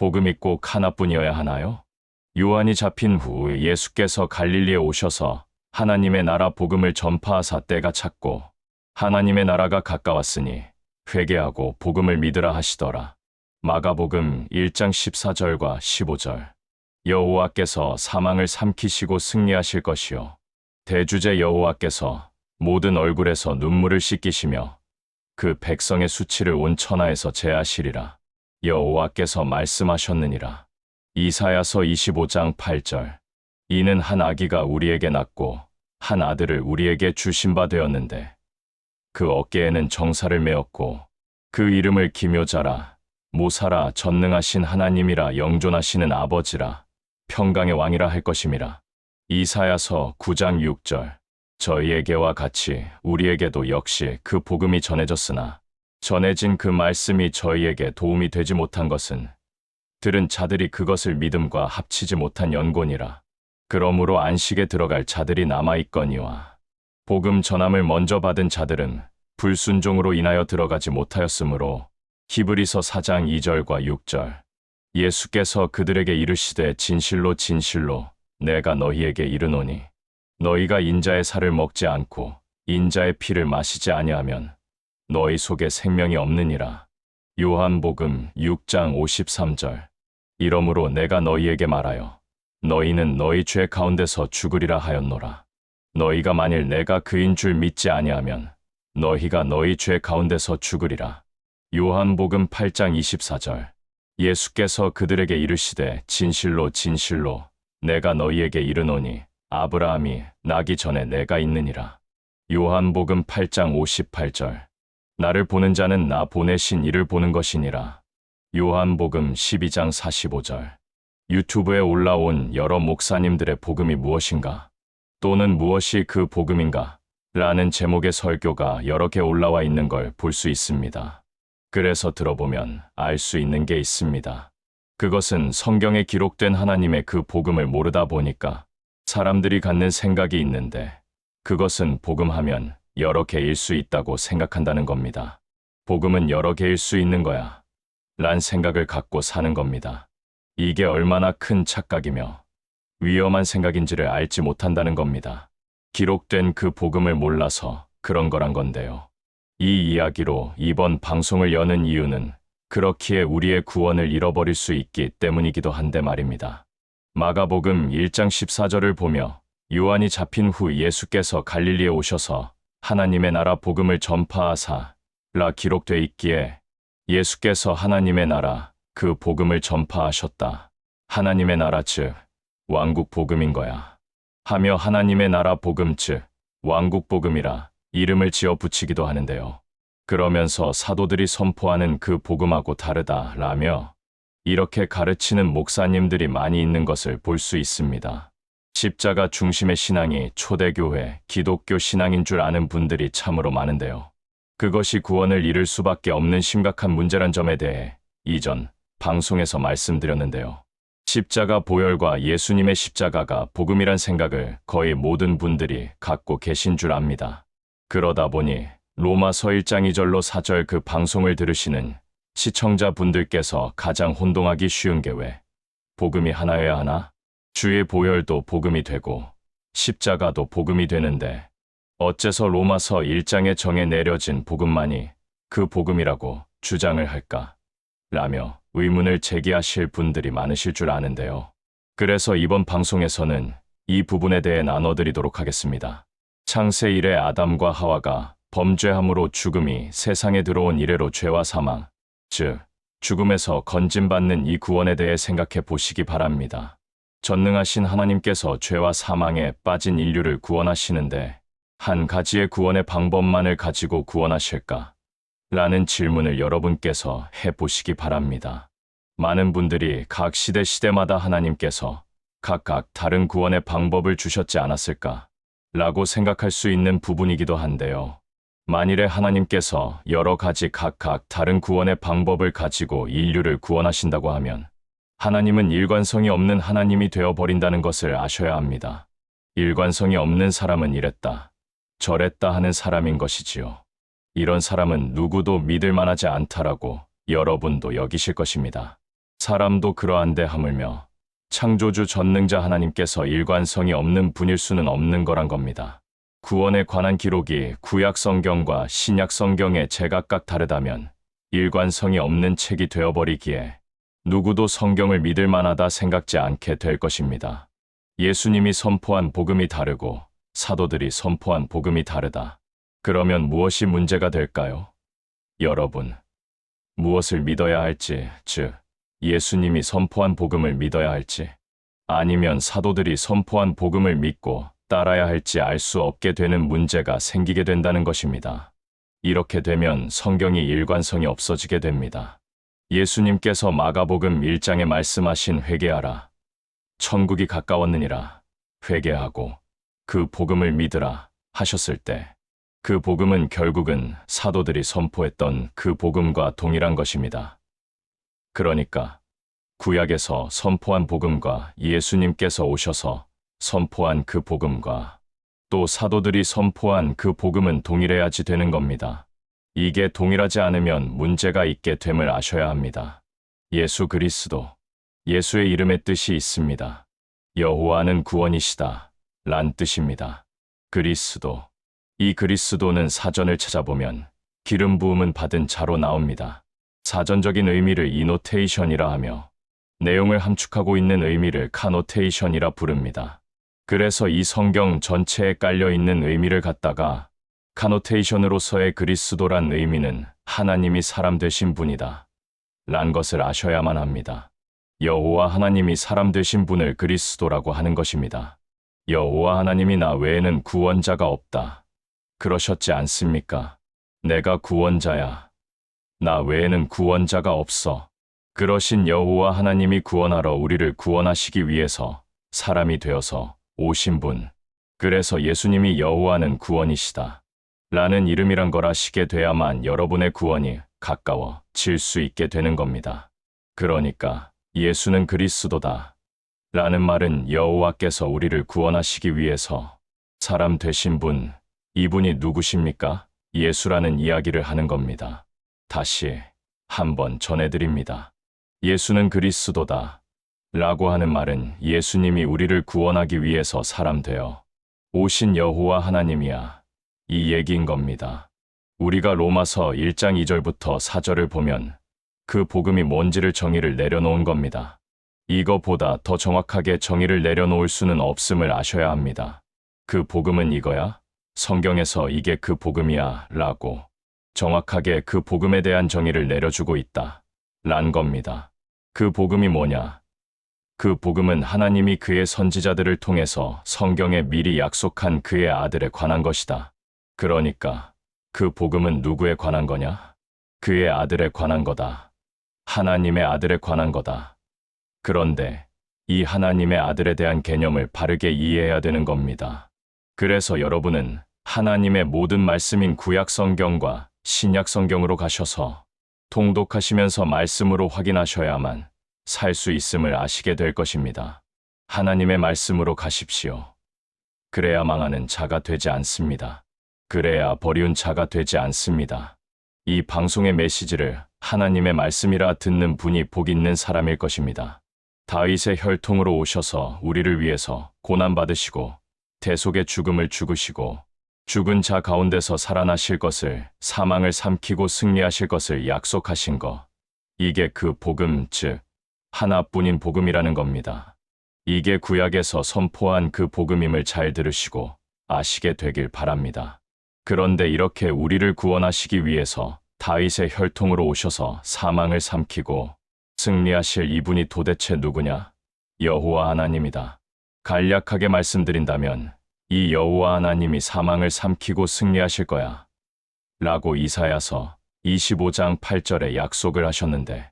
복음이 꼭 하나뿐이어야 하나요? 요한이 잡힌 후 예수께서 갈릴리에 오셔서 하나님의 나라 복음을 전파하사 때가 찼고 하나님의 나라가 가까웠으니 회개하고 복음을 믿으라 하시더라. 마가복음 1장 14절과 15절. 여호와께서 사망을 삼키시고 승리하실 것이요 대주제 여호와께서 모든 얼굴에서 눈물을 씻기시며 그 백성의 수치를 온 천하에서 제하시리라. 여호와께서 말씀하셨느니라. 이사야서 25장 8절. 이는 한 아기가 우리에게 낳고 한 아들을 우리에게 주신 바 되었는데 그 어깨에는 정사를 메었고 그 이름을 기묘자라 모사라 전능하신 하나님이라 영존하시는 아버지라 평강의 왕이라 할 것임이라. 이사야서 9장 6절. 저희에게와 같이 우리에게도 역시 그 복음이 전해졌으나 전해진 그 말씀이 저희에게 도움이 되지 못한 것은 들은 자들이 그것을 믿음과 합치지 못한 연곤이라. 그러므로 안식에 들어갈 자들이 남아있거니와 복음 전함을 먼저 받은 자들은 불순종으로 인하여 들어가지 못하였으므로. 히브리서 4장 2절과 6절. 예수께서 그들에게 이르시되 진실로 진실로 내가 너희에게 이르노니 너희가 인자의 살을 먹지 않고 인자의 피를 마시지 아니하면 너희 속에 생명이 없느니라. 요한복음 6장 53절. 이러므로 내가 너희에게 말하여 너희는 너희 죄 가운데서 죽으리라 하였노라. 너희가 만일 내가 그인 줄 믿지 아니하면 너희가 너희 죄 가운데서 죽으리라. 요한복음 8장 24절. 예수께서 그들에게 이르시되 진실로 진실로 내가 너희에게 이르노니 아브라함이 나기 전에 내가 있느니라. 요한복음 8장 58절. 나를 보는 자는 나 보내신 이를 보는 것이니라. 요한복음 12장 45절. 유튜브에 올라온 여러 목사님들의 복음이 무엇인가? 또는 무엇이 그 복음인가? 라는 제목의 설교가 여러 개 올라와 있는 걸 볼 수 있습니다. 그래서 들어보면 알 수 있는 게 있습니다. 그것은 성경에 기록된 하나님의 그 복음을 모르다 보니까 사람들이 갖는 생각이 있는데 그것은 복음하면 여러 개일 수 있다고 생각한다는 겁니다. 복음은 여러 개일 수 있는 거야. 란 생각을 갖고 사는 겁니다. 이게 얼마나 큰 착각이며 위험한 생각인지를 알지 못한다는 겁니다. 기록된 그 복음을 몰라서 그런 거란 건데요. 이 이야기로 이번 방송을 여는 이유는 그렇기에 우리의 구원을 잃어버릴 수 있기 때문이기도 한데 말입니다. 마가복음 1장 14절을 보며 요한이 잡힌 후 예수께서 갈릴리에 오셔서 하나님의 나라 복음을 전파하사 라 기록돼 있기에 예수께서 하나님의 나라 그 복음을 전파하셨다. 하나님의 나라 즉 왕국 복음인 거야. 하며 하나님의 나라 복음 즉 왕국 복음이라 이름을 지어 붙이기도 하는데요. 그러면서 사도들이 선포하는 그 복음하고 다르다 라며 이렇게 가르치는 목사님들이 많이 있는 것을 볼 수 있습니다. 십자가 중심의 신앙이 초대교회, 기독교 신앙인 줄 아는 분들이 참으로 많은데요. 그것이 구원을 잃을 수밖에 없는 심각한 문제란 점에 대해 이전 방송에서 말씀드렸는데요. 십자가 보혈과 예수님의 십자가가 복음이란 생각을 거의 모든 분들이 갖고 계신 줄 압니다. 그러다 보니 로마서 1장 2절로 4절 그 방송을 들으시는 시청자분들께서 가장 혼동하기 쉬운 게 왜 복음이 하나여야 하나? 주의 보혈도 복음이 되고 십자가도 복음이 되는데 어째서 로마서 1장에 정해 내려진 복음만이 그 복음이라고 주장을 할까? 라며 의문을 제기하실 분들이 많으실 줄 아는데요. 그래서 이번 방송에서는 이 부분에 대해 나눠드리도록 하겠습니다. 창세 이래 아담과 하와가 범죄함으로 죽음이 세상에 들어온 이래로 죄와 사망, 즉 죽음에서 건짐받는 이 구원에 대해 생각해 보시기 바랍니다. 전능하신 하나님께서 죄와 사망에 빠진 인류를 구원하시는데 한 가지의 구원의 방법만을 가지고 구원하실까? 라는 질문을 여러분께서 해보시기 바랍니다. 많은 분들이 각 시대마다 하나님께서 각각 다른 구원의 방법을 주셨지 않았을까? 라고 생각할 수 있는 부분이기도 한데요. 만일에 하나님께서 여러 가지 각각 다른 구원의 방법을 가지고 인류를 구원하신다고 하면 하나님은 일관성이 없는 하나님이 되어버린다는 것을 아셔야 합니다. 일관성이 없는 사람은 이랬다, 저랬다 하는 사람인 것이지요. 이런 사람은 누구도 믿을 만하지 않다라고 여러분도 여기실 것입니다. 사람도 그러한데 하물며 창조주 전능자 하나님께서 일관성이 없는 분일 수는 없는 거란 겁니다. 구원에 관한 기록이 구약 성경과 신약 성경에 제각각 다르다면 일관성이 없는 책이 되어버리기에 누구도 성경을 믿을 만하다 생각지 않게 될 것입니다. 예수님이 선포한 복음이 다르고 사도들이 선포한 복음이 다르다. 그러면 무엇이 문제가 될까요? 여러분, 무엇을 믿어야 할지, 즉 예수님이 선포한 복음을 믿어야 할지, 아니면 사도들이 선포한 복음을 믿고 따라야 할지 알 수 없게 되는 문제가 생기게 된다는 것입니다. 이렇게 되면 성경이 일관성이 없어지게 됩니다. 예수님께서 마가복음 1장에 말씀하신 회개하라, 천국이 가까웠느니라, 회개하고 그 복음을 믿으라 하셨을 때 그 복음은 결국은 사도들이 선포했던 그 복음과 동일한 것입니다. 그러니까 구약에서 선포한 복음과 예수님께서 오셔서 선포한 그 복음과 또 사도들이 선포한 그 복음은 동일해야지 되는 겁니다. 이게 동일하지 않으면 문제가 있게 됨을 아셔야 합니다. 예수 그리스도, 예수의 이름의 뜻이 있습니다. 여호와는 구원이시다 란 뜻입니다. 그리스도, 이 그리스도는 사전을 찾아보면 기름 부음은 받은 자로 나옵니다. 사전적인 의미를 이노테이션이라 하며 내용을 함축하고 있는 의미를 카노테이션이라 부릅니다. 그래서 이 성경 전체에 깔려있는 의미를 갖다가 카노테이션으로서의 그리스도란 의미는 하나님이 사람 되신 분이다 란 것을 아셔야만 합니다. 여호와 하나님이 사람 되신 분을 그리스도라고 하는 것입니다. 여호와 하나님이 나 외에는 구원자가 없다 그러셨지 않습니까? 내가 구원자야. 나 외에는 구원자가 없어. 그러신 여호와 하나님이 구원하러 우리를 구원하시기 위해서 사람이 되어서 오신 분. 그래서 예수님이 여호와는 구원이시다 라는 이름이란 걸 아시게 돼야만 여러분의 구원이 가까워질 수 있게 되는 겁니다. 그러니까 예수는 그리스도다 라는 말은 여호와께서 우리를 구원하시기 위해서 사람 되신 분, 이분이 누구십니까? 예수라는 이야기를 하는 겁니다. 다시 한번 전해드립니다. 예수는 그리스도다 라고 하는 말은 예수님이 우리를 구원하기 위해서 사람 되어 오신 여호와 하나님이야 이 얘기인 겁니다. 우리가 로마서 1장 2절부터 4절을 보면 그 복음이 뭔지를 정의를 내려놓은 겁니다. 이거보다 더 정확하게 정의를 내려놓을 수는 없음을 아셔야 합니다. 그 복음은 이거야? 성경에서 이게 그 복음이야 라고 정확하게 그 복음에 대한 정의를 내려주고 있다 란 겁니다. 그 복음이 뭐냐? 그 복음은 하나님이 그의 선지자들을 통해서 성경에 미리 약속한 그의 아들에 관한 것이다. 그러니까 그 복음은 누구에 관한 거냐? 그의 아들에 관한 거다. 하나님의 아들에 관한 거다. 그런데 이 하나님의 아들에 대한 개념을 바르게 이해해야 되는 겁니다. 그래서 여러분은 하나님의 모든 말씀인 구약 성경과 신약 성경으로 가셔서 통독하시면서 말씀으로 확인하셔야만 살 수 있음을 아시게 될 것입니다. 하나님의 말씀으로 가십시오. 그래야 망하는 자가 되지 않습니다. 그래야 버리운 자가 되지 않습니다. 이 방송의 메시지를 하나님의 말씀이라 듣는 분이 복 있는 사람일 것입니다. 다윗의 혈통으로 오셔서 우리를 위해서 고난받으시고 대속의 죽음을 죽으시고 죽은 자 가운데서 살아나실 것을 사망을 삼키고 승리하실 것을 약속하신 것. 이게 그 복음, 즉 하나뿐인 복음이라는 겁니다. 이게 구약에서 선포한 그 복음임을 잘 들으시고 아시게 되길 바랍니다. 그런데 이렇게 우리를 구원하시기 위해서 다윗의 혈통으로 오셔서 사망을 삼키고 승리하실 이분이 도대체 누구냐? 여호와 하나님이다. 간략하게 말씀드린다면 이 여호와 하나님이 사망을 삼키고 승리하실 거야 라고 이사야서 25장 8절에 약속을 하셨는데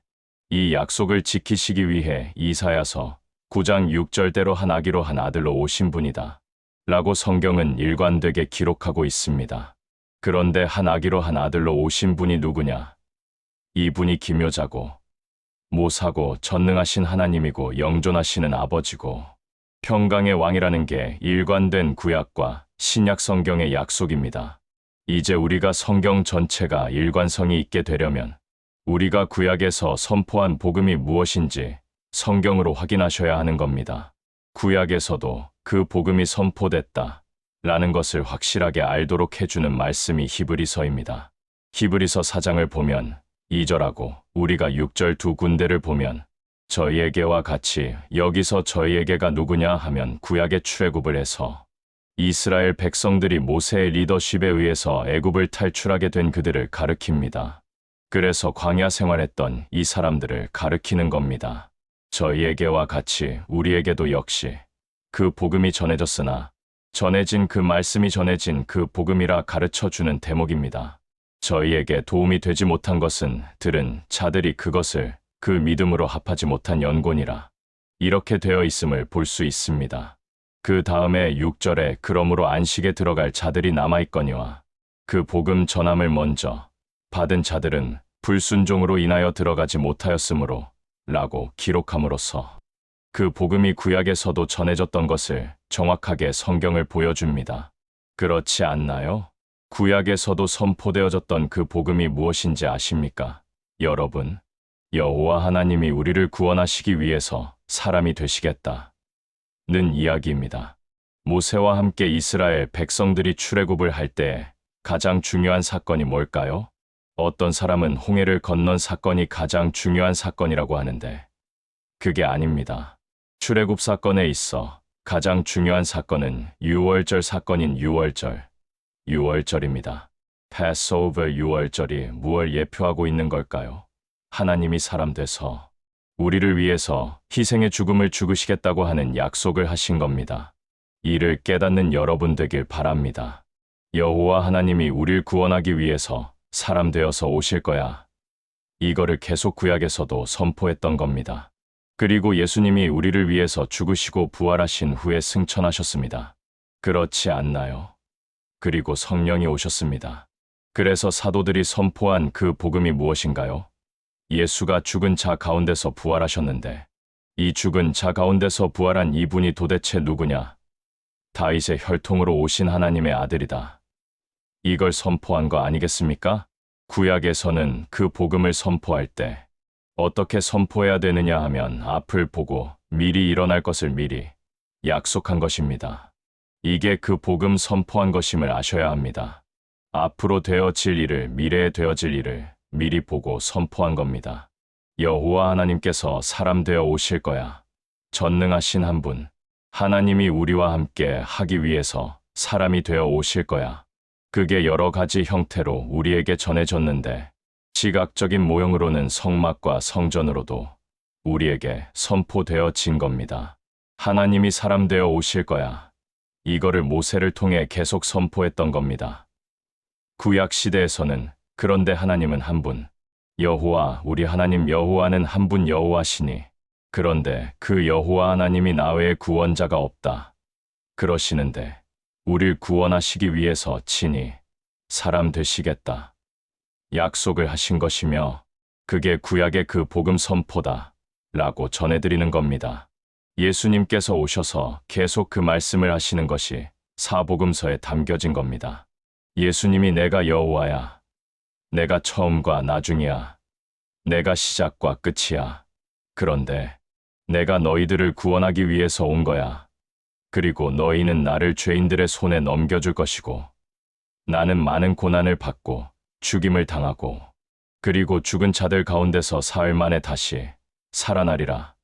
이 약속을 지키시기 위해 이사야서 9장 6절대로 한 아기로 한 아들로 오신 분이다 라고 성경은 일관되게 기록하고 있습니다. 그런데 한 아기로 한 아들로 오신 분이 누구냐? 이분이 기묘자고 모사고 전능하신 하나님이고 영존하시는 아버지고 평강의 왕이라는 게 일관된 구약과 신약 성경의 약속입니다. 이제 우리가 성경 전체가 일관성이 있게 되려면 우리가 구약에서 선포한 복음이 무엇인지 성경으로 확인하셔야 하는 겁니다. 구약에서도 그 복음이 선포됐다 라는 것을 확실하게 알도록 해주는 말씀이 히브리서입니다. 히브리서 4장을 보면 2절하고 우리가 6절 두 군데를 보면 저희에게와 같이 여기서 저희에게가 누구냐 하면 구약의 출애굽을 해서 이스라엘 백성들이 모세의 리더십에 의해서 애굽을 탈출하게 된 그들을 가리킵니다. 그래서 광야 생활했던 이 사람들을 가리키는 겁니다. 저희에게와 같이 우리에게도 역시 그 복음이 전해졌으나 전해진 그 말씀이 전해진 그 복음이라 가르쳐주는 대목입니다. 저희에게 도움이 되지 못한 것은 들은 자들이 그것을 그 믿음으로 합하지 못한 연곤이라 이렇게 되어 있음을 볼 수 있습니다. 그 다음에 6절에 그러므로 안식에 들어갈 자들이 남아있거니와 그 복음 전함을 먼저 받은 자들은 불순종으로 인하여 들어가지 못하였으므로 라고 기록함으로써 그 복음이 구약에서도 전해졌던 것을 정확하게 성경을 보여줍니다. 그렇지 않나요? 구약에서도 선포되어졌던 그 복음이 무엇인지 아십니까? 여러분, 여호와 하나님이 우리를 구원하시기 위해서 사람이 되시겠다 는 이야기입니다. 모세와 함께 이스라엘 백성들이 출애굽을 할 때 가장 중요한 사건이 뭘까요? 어떤 사람은 홍해를 건넌 사건이 가장 중요한 사건이라고 하는데 그게 아닙니다. 출애굽 사건에 있어 가장 중요한 사건은 유월절 사건인 유월절입니다. 패스오버 유월절이 무엇을 예표하고 있는 걸까요? 하나님이 사람 돼서 우리를 위해서 희생의 죽음을 죽으시겠다고 하는 약속을 하신 겁니다. 이를 깨닫는 여러분 되길 바랍니다. 여호와 하나님이 우리를 구원하기 위해서 사람 되어서 오실 거야. 이거를 계속 구약에서도 선포했던 겁니다. 그리고 예수님이 우리를 위해서 죽으시고 부활하신 후에 승천하셨습니다. 그렇지 않나요? 그리고 성령이 오셨습니다. 그래서 사도들이 선포한 그 복음이 무엇인가요? 예수가 죽은 자 가운데서 부활하셨는데 이 죽은 자 가운데서 부활한 이분이 도대체 누구냐? 다윗의 혈통으로 오신 하나님의 아들이다. 이걸 선포한 거 아니겠습니까? 구약에서는 그 복음을 선포할 때 어떻게 선포해야 되느냐 하면 앞을 보고 미리 일어날 것을 미리 약속한 것입니다. 이게 그 복음 선포한 것임을 아셔야 합니다. 앞으로 되어질 일을, 미래에 되어질 일을 미리 보고 선포한 겁니다. 여호와 하나님께서 사람 되어 오실 거야. 전능하신 한 분, 하나님이 우리와 함께 하기 위해서 사람이 되어 오실 거야. 그게 여러 가지 형태로 우리에게 전해졌는데 시각적인 모형으로는 성막과 성전으로도 우리에게 선포되어진 겁니다. 하나님이 사람 되어 오실 거야. 이거를 모세를 통해 계속 선포했던 겁니다. 구약 시대에서는 그런데 하나님은 한 분, 여호와, 우리 하나님 여호와는 한 분 여호와시니 그런데 그 여호와 하나님이 나 외에 구원자가 없다. 그러시는데 우릴 구원하시기 위해서 친히 사람 되시겠다. 약속을 하신 것이며 그게 구약의 그 복음 선포다 라고 전해드리는 겁니다. 예수님께서 오셔서 계속 그 말씀을 하시는 것이 사복음서에 담겨진 겁니다. 예수님이 내가 여호와야. 내가 처음과 나중이야. 내가 시작과 끝이야. 그런데 내가 너희들을 구원하기 위해서 온 거야. 그리고 너희는 나를 죄인들의 손에 넘겨줄 것이고 나는 많은 고난을 받고 죽임을 당하고 그리고 죽은 자들 가운데서 사흘 만에 다시 살아나리라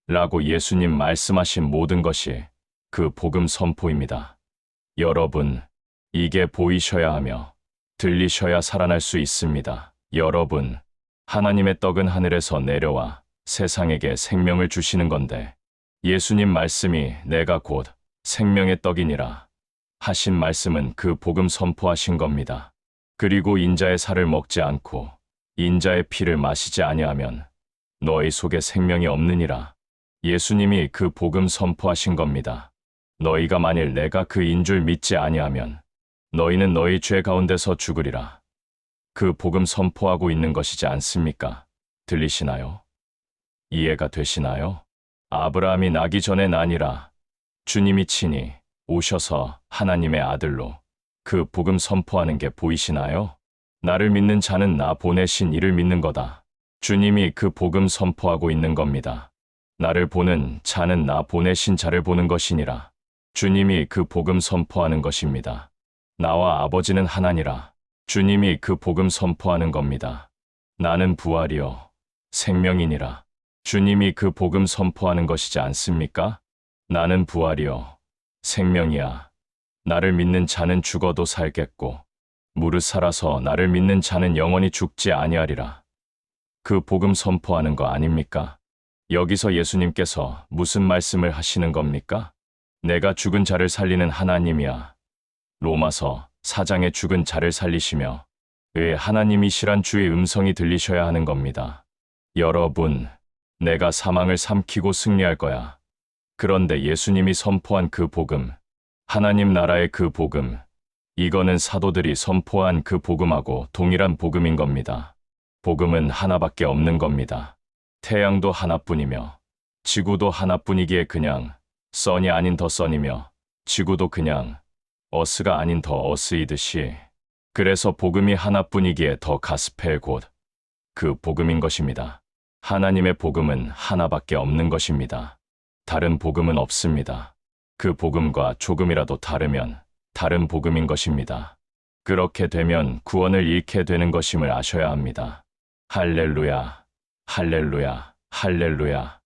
라고 예수님 말씀하신 모든 것이 그 복음 선포입니다. 여러분, 이게 보이셔야 하며 들리셔야 살아날 수 있습니다. 여러분, 하나님의 떡은 하늘에서 내려와 세상에게 생명을 주시는 건데 예수님 말씀이 내가 곧 생명의 떡이니라 하신 말씀은 그 복음 선포하신 겁니다. 그리고 인자의 살을 먹지 않고 인자의 피를 마시지 아니하면 너희 속에 생명이 없느니라. 예수님이 그 복음 선포하신 겁니다. 너희가 만일 내가 그인 줄 믿지 아니하면 너희는 너희 죄 가운데서 죽으리라. 그 복음 선포하고 있는 것이지 않습니까? 들리시나요? 이해가 되시나요? 아브라함이 나기 전에 나니라. 주님이 친히 오셔서 하나님의 아들로 그 복음 선포하는 게 보이시나요? 나를 믿는 자는 나 보내신 이를 믿는 거다. 주님이 그 복음 선포하고 있는 겁니다. 나를 보는 자는 나 보내신 자를 보는 것이니라. 주님이 그 복음 선포하는 것입니다. 나와 아버지는 하나니라. 주님이 그 복음 선포하는 겁니다. 나는 부활이요 생명이니라. 주님이 그 복음 선포하는 것이지 않습니까? 나는 부활이요 생명이야. 나를 믿는 자는 죽어도 살겠고 무릇 살아서 나를 믿는 자는 영원히 죽지 아니하리라. 그 복음 선포하는 거 아닙니까? 여기서 예수님께서 무슨 말씀을 하시는 겁니까? 내가 죽은 자를 살리는 하나님이야. 로마서 4장에 죽은 자를 살리시며 왜 하나님이시란 주의 음성이 들리셔야 하는 겁니다. 여러분, 내가 사망을 삼키고 승리할 거야. 그런데 예수님이 선포한 그 복음, 하나님 나라의 그 복음, 이거는 사도들이 선포한 그 복음하고 동일한 복음인 겁니다. 복음은 하나밖에 없는 겁니다. 태양도 하나뿐이며 지구도 하나뿐이기에 그냥 선이 아닌 더 선이며 지구도 그냥 어스가 아닌 더 어스이듯이 그래서 복음이 하나뿐이기에 더 가스펠 곧 그 복음인 것입니다. 하나님의 복음은 하나밖에 없는 것입니다. 다른 복음은 없습니다. 그 복음과 조금이라도 다르면 다른 복음인 것입니다. 그렇게 되면 구원을 잃게 되는 것임을 아셔야 합니다. 할렐루야, 할렐루야, 할렐루야.